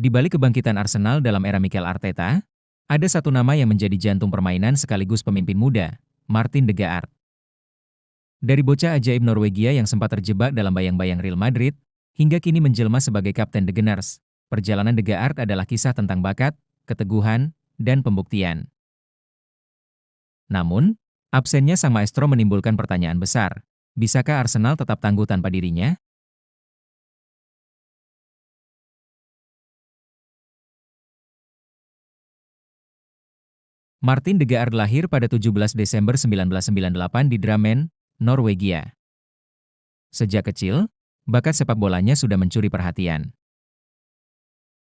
Di balik kebangkitan Arsenal dalam era Mikel Arteta, ada satu nama yang menjadi jantung permainan sekaligus pemimpin muda, Martin de Gaard. Dari bocah ajaib Norwegia yang sempat terjebak dalam bayang-bayang Real Madrid, hingga kini menjelma sebagai kapten The Gunners, perjalanan de Gaard adalah kisah tentang bakat, keteguhan, dan pembuktian. Namun, absennya sang maestro menimbulkan pertanyaan besar. Bisakah Arsenal tetap tangguh tanpa dirinya? Martin de Gaard lahir pada 17 Desember 1998 di Drammen, Norwegia. Sejak kecil, bakat sepak bolanya sudah mencuri perhatian.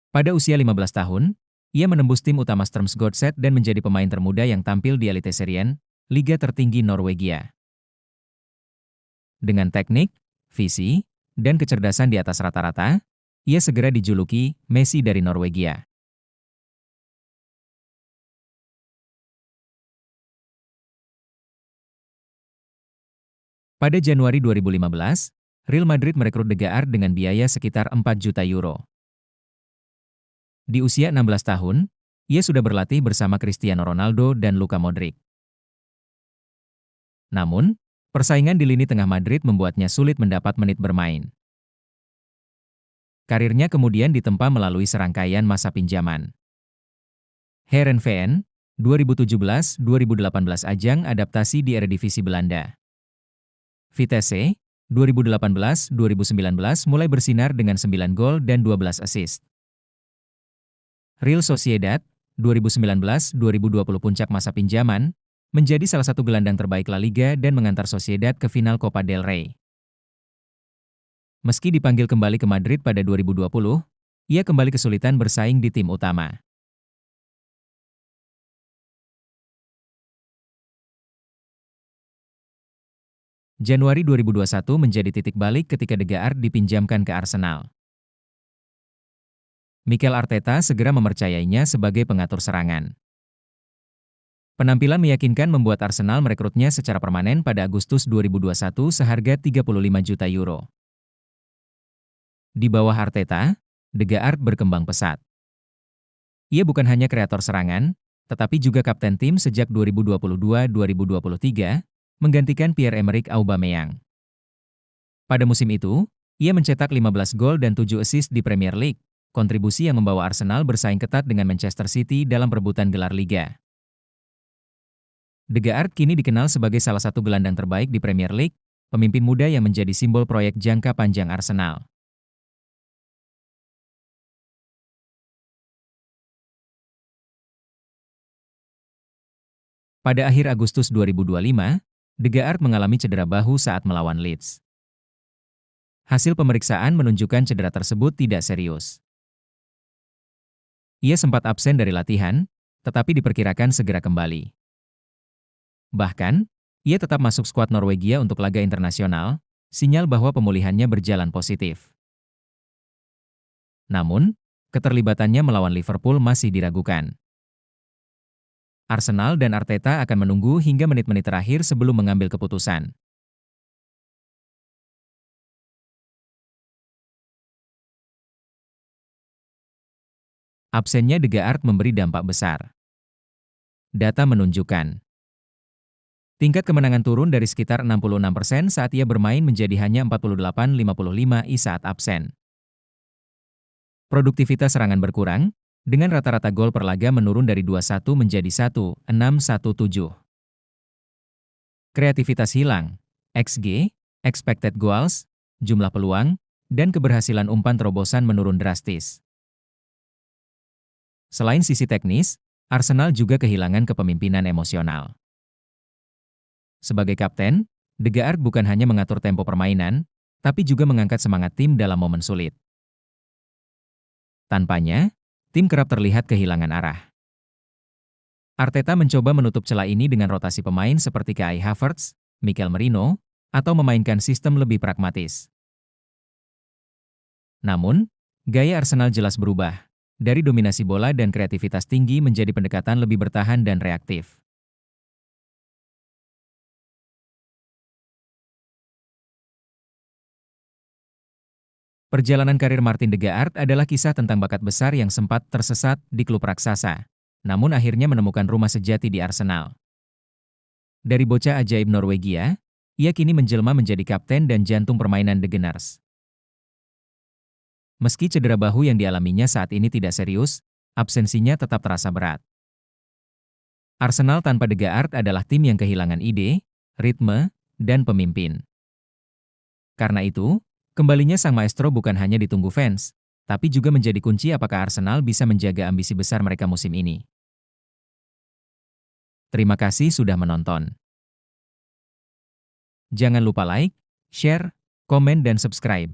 Pada usia 15 tahun, ia menembus tim utama Strømsgodset dan menjadi pemain termuda yang tampil di Eliteserien, liga tertinggi Norwegia. Dengan teknik, visi, dan kecerdasan di atas rata-rata, ia segera dijuluki Messi dari Norwegia. Pada Januari 2015, Real Madrid merekrut De Gaard dengan biaya sekitar 4 juta euro. Di usia 16 tahun, ia sudah berlatih bersama Cristiano Ronaldo dan Luka Modric. Namun, persaingan di lini tengah Madrid membuatnya sulit mendapat menit bermain. Karirnya kemudian ditempa melalui serangkaian masa pinjaman. Heerenveen, 2017-2018 ajang adaptasi di Eredivisie Belanda. Vitesse, 2018-2019 mulai bersinar dengan 9 gol dan 12 assist. Real Sociedad, 2019-2020 puncak masa pinjaman, menjadi salah satu gelandang terbaik La Liga dan mengantar Sociedad ke final Copa del Rey. Meski dipanggil kembali ke Madrid pada 2020, ia kembali kesulitan bersaing di tim utama. Januari 2021 menjadi titik balik ketika De Gaard dipinjamkan ke Arsenal. Mikel Arteta segera mempercayainya sebagai pengatur serangan. Penampilan meyakinkan membuat Arsenal merekrutnya secara permanen pada Agustus 2021 seharga 35 juta euro. Di bawah Arteta, De Gaard berkembang pesat. Ia bukan hanya kreator serangan, tetapi juga kapten tim sejak 2022-2023, menggantikan Pierre-Emerick Aubameyang. Pada musim itu, ia mencetak 15 gol dan 7 assist di Premier League, kontribusi yang membawa Arsenal bersaing ketat dengan Manchester City dalam perebutan gelar liga. De Gaard kini dikenal sebagai salah satu gelandang terbaik di Premier League, pemimpin muda yang menjadi simbol proyek jangka panjang Arsenal. Pada akhir Agustus 2025, De Gaard mengalami cedera bahu saat melawan Leeds. Hasil pemeriksaan menunjukkan cedera tersebut tidak serius. Ia sempat absen dari latihan, tetapi diperkirakan segera kembali. Bahkan, ia tetap masuk skuad Norwegia untuk laga internasional, sinyal bahwa pemulihannya berjalan positif. Namun, keterlibatannya melawan Liverpool masih diragukan. Arsenal dan Arteta akan menunggu hingga menit-menit terakhir sebelum mengambil keputusan. Absennya De Gaard memberi dampak besar. Data menunjukkan, tingkat kemenangan turun dari sekitar 66% saat ia bermain menjadi hanya 48-55 saat absen. Produktivitas serangan berkurang, dengan rata-rata gol per laga menurun dari 2-1 menjadi 1-6-1-7. Kreativitas hilang, XG, expected goals, jumlah peluang, dan keberhasilan umpan terobosan menurun drastis. Selain sisi teknis, Arsenal juga kehilangan kepemimpinan emosional. Sebagai kapten, De Gaard bukan hanya mengatur tempo permainan, tapi juga mengangkat semangat tim dalam momen sulit. Tanpanya, tim kerap terlihat kehilangan arah. Arteta mencoba menutup celah ini dengan rotasi pemain seperti Kai Havertz, Mikel Merino, atau memainkan sistem lebih pragmatis. Namun, gaya Arsenal jelas berubah. Dari dominasi bola dan kreativitas tinggi menjadi pendekatan lebih bertahan dan reaktif. Perjalanan karir Martin de Gaard adalah kisah tentang bakat besar yang sempat tersesat di klub raksasa, namun akhirnya menemukan rumah sejati di Arsenal. Dari bocah ajaib Norwegia, ia kini menjelma menjadi kapten dan jantung permainan The Gunners. Meski cedera bahu yang dialaminya saat ini tidak serius, absensinya tetap terasa berat. Arsenal tanpa De Gaard adalah tim yang kehilangan ide, ritme, dan pemimpin. Karena itu, kembalinya sang maestro bukan hanya ditunggu fans, tapi juga menjadi kunci apakah Arsenal bisa menjaga ambisi besar mereka musim ini. Terima kasih sudah menonton. Jangan lupa like, share, komen dan subscribe.